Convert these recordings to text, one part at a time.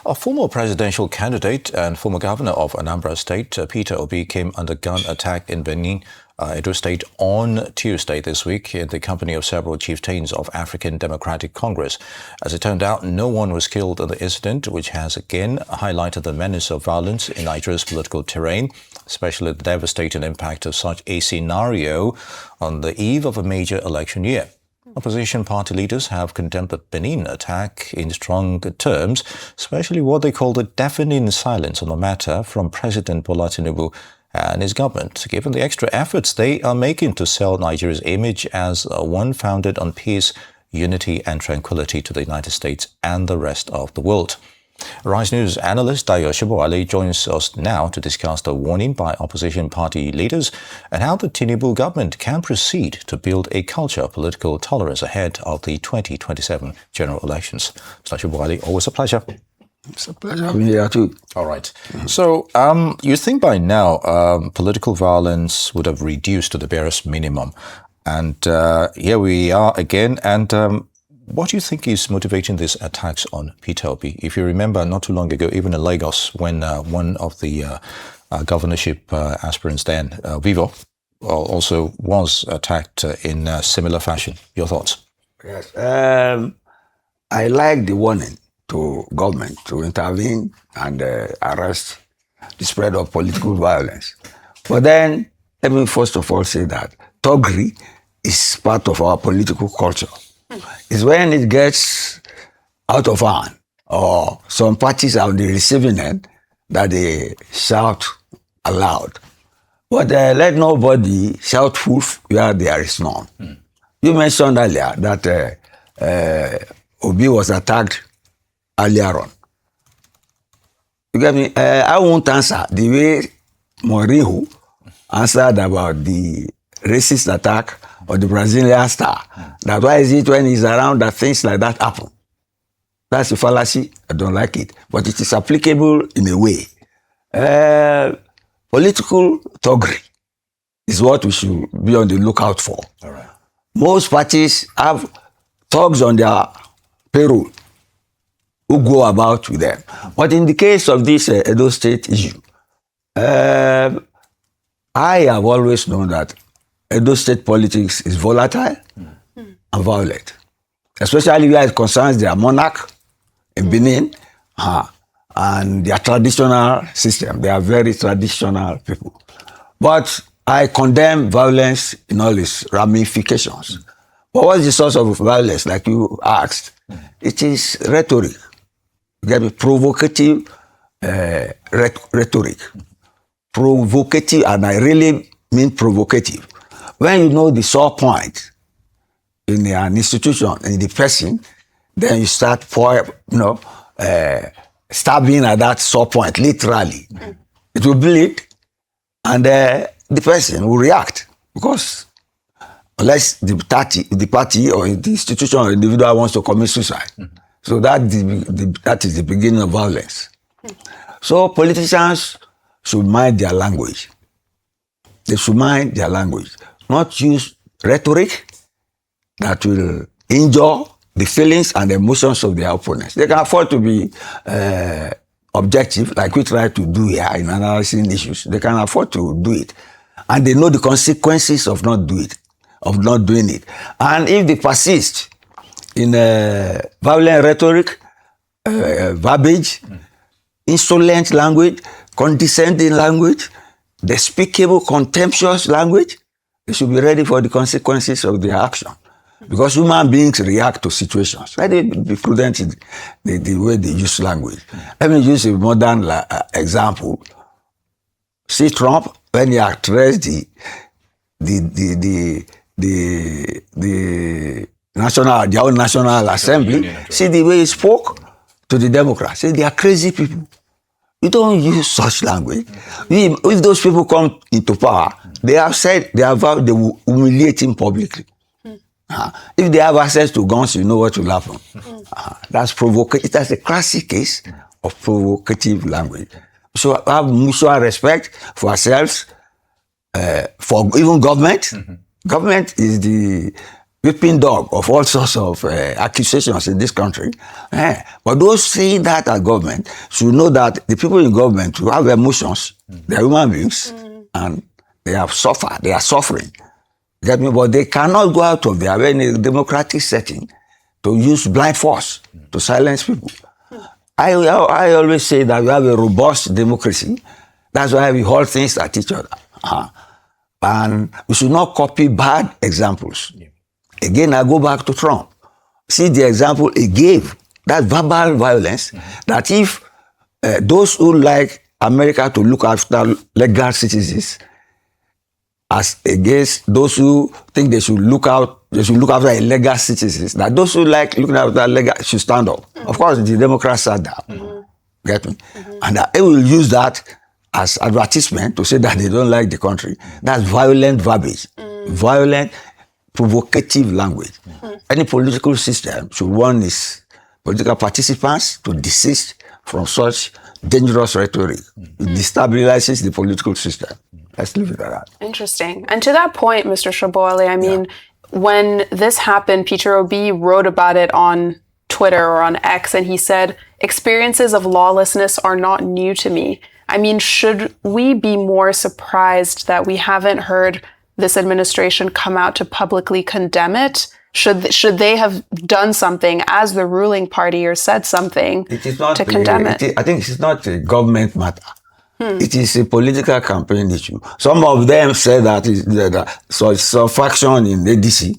A former presidential candidate and former governor of Anambra State, Peter Obi, came under gun attack in Benin, Edo State, on Tuesday this week in the company of several chieftains of African Democratic Congress. As it turned out, no one was killed in the incident, which has again highlighted the menace of violence in Nigeria's political terrain, especially the devastating impact of such a scenario on the eve of a major election year. Opposition party leaders have condemned the Benin attack in strong terms, especially what they call the deafening silence on the matter from President Bola and his government, given the extra efforts they are making to sell Nigeria's image as one founded on peace, unity and tranquility to the United States and the rest of the world. Rise News analyst Dayo Sobowale joins us now to discuss the warning by opposition party leaders and how the Tinubu government can proceed to build a culture of political tolerance ahead of the 2027 general elections. Mr. Sobowale, always a pleasure. It's a pleasure having you here too. All right. So you think by now political violence would have reduced to the barest minimum. And here we are again. And what do you think is motivating these attacks on Peter Obi? If you remember, not too long ago, even in Lagos, when one of the governorship aspirants then, Vivo, also was attacked in a similar fashion. Your thoughts? Yes. I like the warning to government to intervene and arrest the spread of political violence. But then, let me first of all say that thuggery is part of our political culture. It's when it gets out of hand or some parties are on the receiving end that they shout aloud. But let nobody shout wolf where there is none. You mentioned earlier that Obi was attacked earlier on. You get me? I won't answer the way Mourinho answered about the racist attack or the Brazilian star. That why is it when he's around that things like that happen? That's a fallacy. I don't like it. But it is applicable in a way. Political thuggery is what we should be on the lookout for. All right. Most parties have thugs on their payroll who go about with them. But in the case of this Edo State issue, I have always known that Edo State politics is volatile and violent, especially where it concerns their monarch in Benin and their traditional system. They are very traditional people. But I condemn violence in all its ramifications. But what's the source of violence, like you asked? It is rhetoric. You get me? Provocative rhetoric. Provocative, and I really mean provocative. When you know the sore point in an institution, in the person, then you start stabbing at that sore point, literally. It will bleed, and the person will react, because unless the party or the institution or individual wants to commit suicide. So that is the beginning of violence. So politicians should mind their language. They should mind their language. Not use rhetoric that will injure the feelings and emotions of their opponents. They can afford to be objective, like we try to do here in analyzing issues. They can afford to do it. And they know the consequences of not doing it. And if they persist in violent rhetoric, verbiage, insolent language, condescending language, despicable, contemptuous language, they should be ready for the consequences of their action. Because human beings react to situations. Let them be prudent in the way they use language. Let me use a modern example. See Trump, when he addressed their own National Assembly, see the way he spoke to the Democrats. Say they are crazy people. You don't use such language. If those people come into power, they have said, they have vowed they will humiliate him publicly. If they have access to guns, you know what will happen. That's provocative. That's a classic case of provocative language. So have mutual respect for ourselves, for even government. Government is whipping dog of all sorts of accusations in this country. But those saying that as government should know that the people in government who have emotions, they are human beings, and they have suffered, they are suffering. Get me? But they cannot go out of there in a democratic setting to use blind force to silence people. I always say that we have a robust democracy. That's why we hold things at each other. And we should not copy bad examples. Yeah. Again, I go back to Trump. See the example he gave, that verbal violence, that if those who like America to look after legal citizens as against those who think they should look after illegal citizens, that those who like looking after legal should stand up. Of course, the Democrats said that. Get me? And they will use that as advertisement to say that they don't like the country. That's violent verbiage, violent, provocative language. Any political system should warn its political participants to desist from such dangerous rhetoric. It destabilizes the political system. Let's leave it at that. Interesting. And to that point, Mr. Sobowale, I mean, when this happened, Peter Obi wrote about it on Twitter or on X, and he said, "Experiences of lawlessness are not new to me." I mean, should we be more surprised that we haven't heard this administration come out to publicly condemn it? Should they have done something as the ruling party or said something to condemn it? I think it's not a government matter. It is a political campaign issue. Some of them say that it's a faction in ADC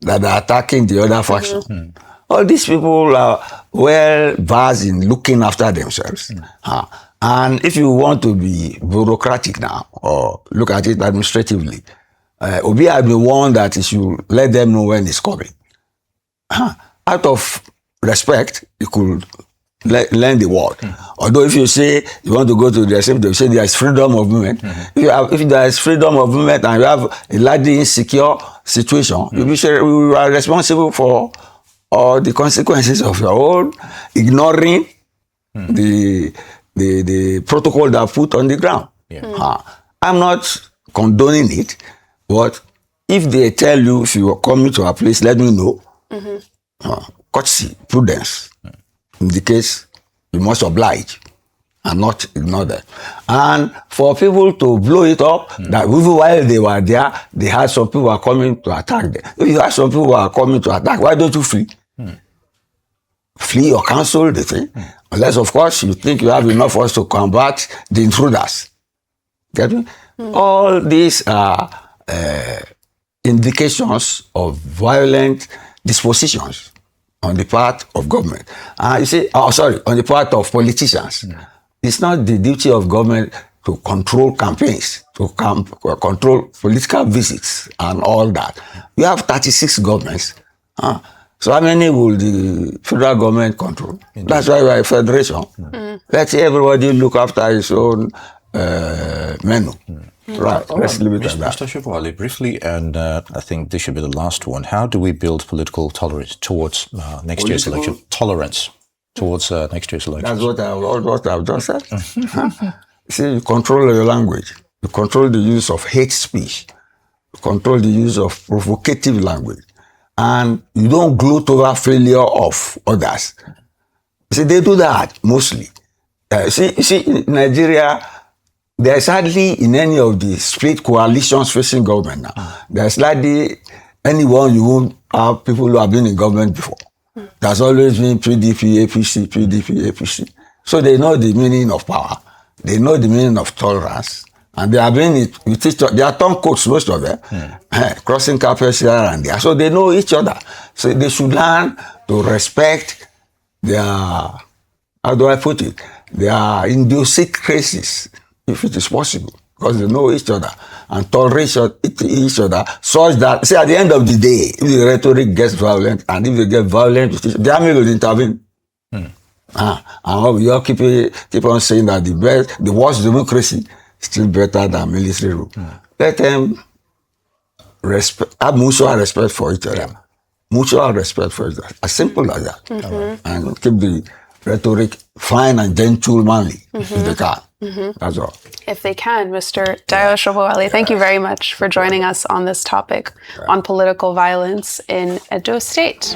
that are attacking the other faction. All these people are well versed in looking after themselves. And if you want to be bureaucratic now, or look at it administratively, Obi had been warned that he should let them know when it's coming. Out of respect, you could learn the word. Although if you say you want to go to the assembly, you say there is freedom of movement. If there is freedom of movement and you have a largely insecure situation, you are responsible for all the consequences of your own ignoring the protocol that put on the ground. I'm not condoning it, but if they tell you if you are coming to a place, let me know. Courtesy, prudence. In the case, you must oblige and not ignore that. And for people to blow it up, that even while they were there, they had some people who are coming to attack them. If you have some people who are coming to attack, why don't you flee? Flee or cancel the thing. Unless, of course, you think you have enough force to combat the intruders. Get me? All these are indications of violent dispositions on the part of government. You see, on the part of politicians. It's not the duty of government to control campaigns, to control political visits and all that. You have 36 governments. So how many will the federal government control? Indeed. That's why we are a federation. Let everybody look after his own menu. Right, let's leave it at that. Mr. Sobowale, briefly, and I think this should be the last one. How do we build political tolerance towards next year's election? Tolerance towards next year's election. That's what I've just said. See, you control your language. You control the use of hate speech. You control the use of provocative language. And you don't gloat over failure of others. See, they do that mostly. See, in Nigeria, there is hardly in any of the split coalitions facing government now. There's hardly anyone you won't have people who have been in government before. There's always been PDP, APC, PDP, APC. So they know the meaning of power. They know the meaning of tolerance. And they have been with each other. They are turncoats, most of them, crossing carpets here and there. So they know each other. So they should learn to respect their, how do I put it, their idiosyncrasies, if it is possible, because they know each other and tolerate each other, such that, see, at the end of the day, if the rhetoric gets violent and if they get violent, the army will intervene. And we all keep on saying that the worst democracy is still better than military rule. Let them have mutual respect for each other. Mutual respect for each other. As simple as that. And keep the rhetoric fine and gentlemanly if they can. That's all. If they can, Mr. Dayo Sobowale, thank you very much for joining us on this topic on political violence in Edo State.